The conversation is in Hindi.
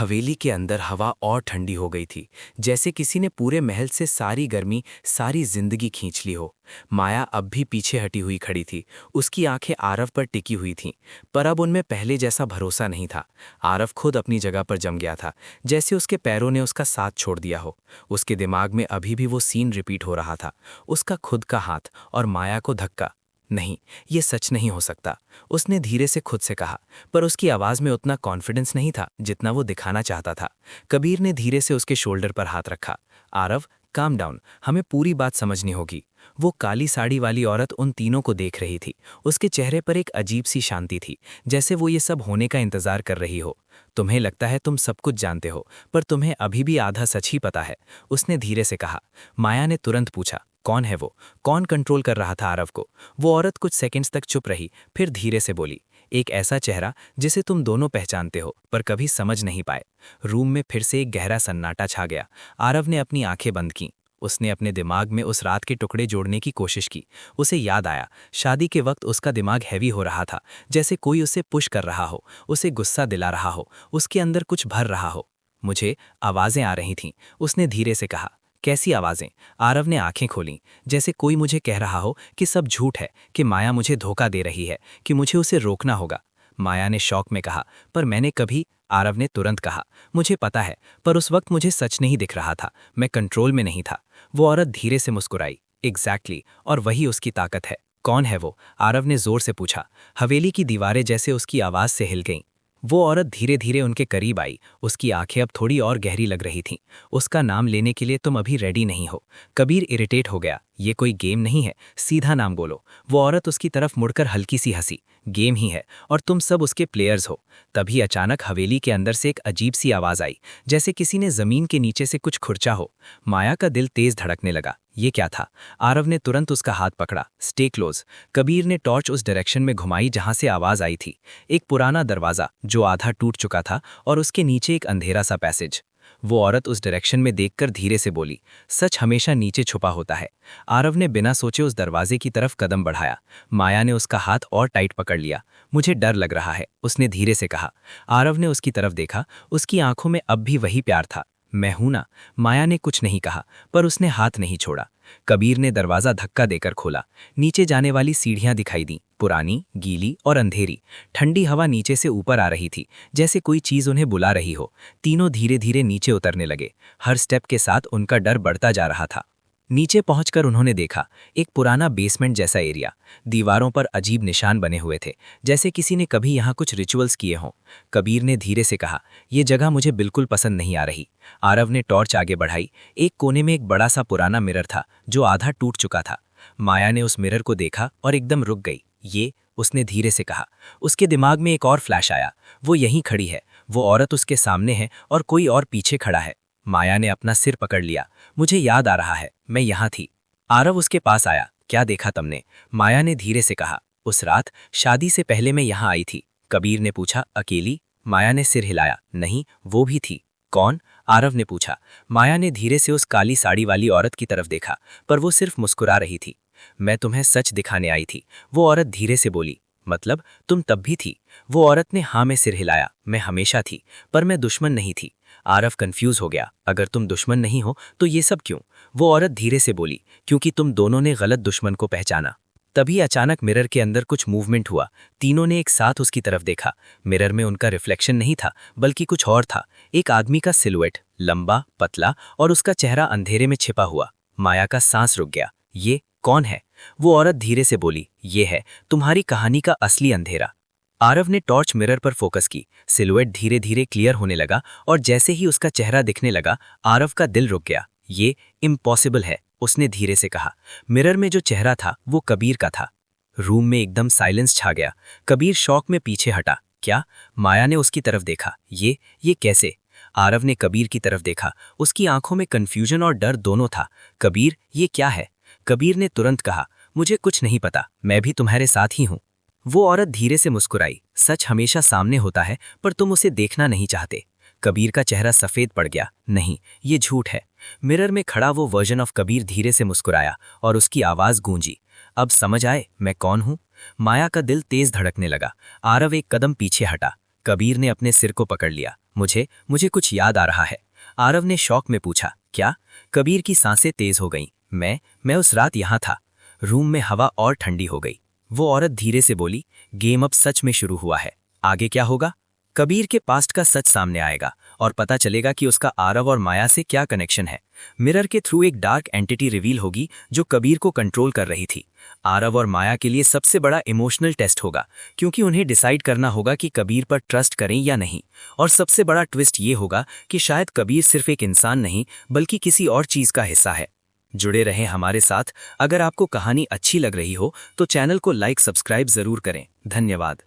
हवेली के अंदर हवा और ठंडी हो गई थी, जैसे किसी ने पूरे महल से सारी गर्मी, सारी जिंदगी खींच ली हो। माया अब भी पीछे हटी हुई खड़ी थी। उसकी आंखें आरव पर टिकी हुई थीं, पर अब उनमें पहले जैसा भरोसा नहीं था। आरव खुद अपनी जगह पर जम गया था, जैसे उसके पैरों ने उसका साथ छोड़ दिया हो। उसके दिमाग में अभी भी वो सीन रिपीट हो रहा था, उसका खुद का हाथ और माया को धक्का। नहीं, ये सच नहीं हो सकता, उसने धीरे से खुद से कहा, पर उसकी आवाज़ में उतना कॉन्फिडेंस नहीं था जितना वो दिखाना चाहता था। कबीर ने धीरे से उसके शोल्डर पर हाथ रखा। आरव, काम डाउन, हमें पूरी बात समझनी होगी। वो काली साड़ी वाली औरत उन तीनों को देख रही थी। उसके चेहरे पर एक अजीब सी शांति थी, जैसे वो ये सब होने का इंतजार कर रही हो। तुम्हें लगता है तुम सब कुछ जानते हो, पर तुम्हें अभी भी आधा सच ही पता है, उसने धीरे से कहा। माया ने तुरंत पूछा, कौन है वो? कौन कंट्रोल कर रहा था आरव को? वो औरत कुछ सेकंड्स तक चुप रही, फिर धीरे से बोली, एक ऐसा चेहरा जिसे तुम दोनों पहचानते हो पर कभी समझ नहीं पाए। रूम में फिर से एक गहरा सन्नाटा छा गया। आरव ने अपनी आंखें बंद की। उसने अपने दिमाग में उस रात के टुकड़े जोड़ने की कोशिश की। उसे याद आया, शादी के वक्त उसका दिमाग हैवी हो रहा था, जैसे कोई उसे पुश कर रहा हो, उसे गुस्सा दिला रहा हो, उसके अंदर कुछ भर रहा हो। मुझे आवाज़ें आ रही थीं, उसने धीरे से कहा। कैसी आवाज़ें? आरव ने आंखें खोलीं, जैसे कोई मुझे कह रहा हो कि सब झूठ है, कि माया मुझे धोखा दे रही है, कि मुझे उसे रोकना होगा। माया ने शौक में कहा, पर मैंने कभी। आरव ने तुरंत कहा, मुझे पता है, पर उस वक्त मुझे सच नहीं दिख रहा था, मैं कंट्रोल में नहीं था। वो औरत धीरे से मुस्कुराई। एग्जैक्टली, और वही उसकी ताकत है। कौन है वो? आरव ने जोर से पूछा। हवेली की दीवारें जैसे उसकी आवाज़ से हिल गईं। वो औरत धीरे धीरे उनके करीब आई। उसकी आंखें अब थोड़ी और गहरी लग रही थीं। उसका नाम लेने के लिए तुम अभी रेडी नहीं हो। कबीर इरिटेट हो गया। ये कोई गेम नहीं है, सीधा नाम बोलो। वो औरत उसकी तरफ मुड़कर हल्की सी हंसी। गेम ही है, और तुम सब उसके प्लेयर्स हो। तभी अचानक हवेली के अंदर से एक अजीब सी आवाज़ आई, जैसे किसी ने जमीन के नीचे से कुछ खुरचा हो। माया का दिल तेज धड़कने लगा। ये क्या था? आरव ने तुरंत उसका हाथ पकड़ा। Stay close. कबीर ने टॉर्च उस डायरेक्शन में घुमाई जहां से आवाज़ आई थी। एक पुराना दरवाज़ा जो आधा टूट चुका था, और उसके नीचे एक अंधेरा सा पैसेज। वो औरत उस डायरेक्शन में देखकर धीरे से बोली, सच हमेशा नीचे छुपा होता है। आरव ने बिना सोचे उस दरवाजे की तरफ कदम बढ़ाया। माया ने उसका हाथ और टाइट पकड़ लिया। मुझे डर लग रहा है, उसने धीरे से कहा। आरव ने उसकी तरफ देखा। उसकी आंखों में अब भी वही प्यार था। मैं हूं ना? माया ने कुछ नहीं कहा, पर उसने हाथ नहीं छोड़ा। कबीर ने दरवाजा धक्का देकर खोला। नीचे जाने वाली सीढ़ियां दिखाई दी, पुरानी, गीली और अंधेरी। ठंडी हवा नीचे से ऊपर आ रही थी, जैसे कोई चीज उन्हें बुला रही हो। तीनों धीरे धीरे नीचे उतरने लगे। हर स्टेप के साथ उनका डर बढ़ता जा रहा था। नीचे पहुंचकर उन्होंने देखा एक पुराना बेसमेंट जैसा एरिया। दीवारों पर अजीब निशान बने हुए थे, जैसे किसी ने कभी यहाँ कुछ रिचुअल्स किए हों। कबीर ने धीरे से कहा, यह जगह मुझे बिल्कुल पसंद नहीं आ रही। आरव ने टॉर्च आगे बढ़ाई। एक कोने में एक बड़ा सा पुराना मिरर था, जो आधा टूट चुका था। माया ने उस मिरर को देखा और एकदम रुक गई। ये, उसने धीरे से कहा। उसके दिमाग में एक और फ्लैश आया। वो यहीं खड़ी है, वो औरत उसके सामने है, और कोई और पीछे खड़ा है। माया ने अपना सिर पकड़ लिया। मुझे याद आ रहा है, मैं यहाँ थी। आरव उसके पास आया। क्या देखा तुमने? माया ने धीरे से कहा, उस रात शादी से पहले मैं यहाँ आई थी। कबीर ने पूछा, अकेली? माया ने सिर हिलाया। नहीं, वो भी थी। कौन? आरव ने पूछा। माया ने धीरे से उस काली साड़ी वाली औरत की तरफ देखा, पर वो सिर्फ मुस्कुरा रही थी। मैं तुम्हें सच दिखाने आई थी, वो औरत धीरे से बोली। मतलब तुम तब भी थी? वो औरत ने हाँ में सिर हिलाया। मैं हमेशा थी, पर मैं दुश्मन नहीं थी। आरव कंफ्यूज हो गया। अगर तुम दुश्मन नहीं हो तो ये सब क्यों? वो औरत धीरे से बोली, क्योंकि तुम दोनों ने गलत दुश्मन को पहचाना। तभी अचानक मिरर के अंदर कुछ मूवमेंट हुआ। तीनों ने एक साथ उसकी तरफ देखा। मिरर में उनका रिफ्लेक्शन नहीं था, बल्कि कुछ और था। एक आदमी का सिलुएट, लंबा, पतला, और उसका चेहरा अंधेरे में छिपा हुआ। माया का सांस रुक गया। ये कौन है? वो औरत धीरे से बोली, ये है तुम्हारी कहानी का असली अंधेरा। आरव ने टॉर्च मिरर पर फोकस की। सिलुएट धीरे धीरे क्लियर होने लगा, और जैसे ही उसका चेहरा दिखने लगा, आरव का दिल रुक गया। ये इम्पॉसिबल है, उसने धीरे से कहा। मिरर में जो चेहरा था वो कबीर का था। रूम में एकदम साइलेंस छा गया। कबीर शॉक में पीछे हटा। क्या? माया ने उसकी तरफ देखा। ये कैसे? आरव ने कबीर की तरफ देखा। उसकी आंखों में कंफ्यूजन और डर दोनों था। कबीर, ये क्या है? कबीर ने तुरंत कहा, मुझे कुछ नहीं पता, मैं भी तुम्हारे साथ ही हूं। वो औरत धीरे से मुस्कुराई। सच हमेशा सामने होता है, पर तुम उसे देखना नहीं चाहते। कबीर का चेहरा सफेद पड़ गया। नहीं, ये झूठ है। मिरर में खड़ा वो वर्जन ऑफ कबीर धीरे से मुस्कुराया, और उसकी आवाज गूंजी, अब समझ आए मैं कौन हूं? माया का दिल तेज धड़कने लगा। आरव एक कदम पीछे हटा। कबीर ने अपने सिर को पकड़ लिया। मुझे मुझे कुछ याद आ रहा है। आरव ने शौक में पूछा। क्या? कबीर की सांसें तेज हो गईं। मैं उस रात यहाँ था। रूम में हवा और ठंडी हो गई। वो औरत धीरे से बोली, गेम अब सच में शुरू हुआ है। आगे क्या होगा? कबीर के पास्ट का सच सामने आएगा और पता चलेगा कि उसका आरव और माया से क्या कनेक्शन है। मिरर के थ्रू एक डार्क एंटिटी रिवील होगी जो कबीर को कंट्रोल कर रही थी। आरव और माया के लिए सबसे बड़ा इमोशनल टेस्ट होगा, क्योंकि उन्हें डिसाइड करना होगा कि कबीर पर ट्रस्ट करें या नहीं। और सबसे बड़ा ट्विस्ट ये होगा कि शायद कबीर सिर्फ एक इंसान नहीं बल्कि किसी और चीज का हिस्सा है। जुड़े रहें हमारे साथ। अगर आपको कहानी अच्छी लग रही हो तो चैनल को लाइक सब्सक्राइब जरूर करें। धन्यवाद।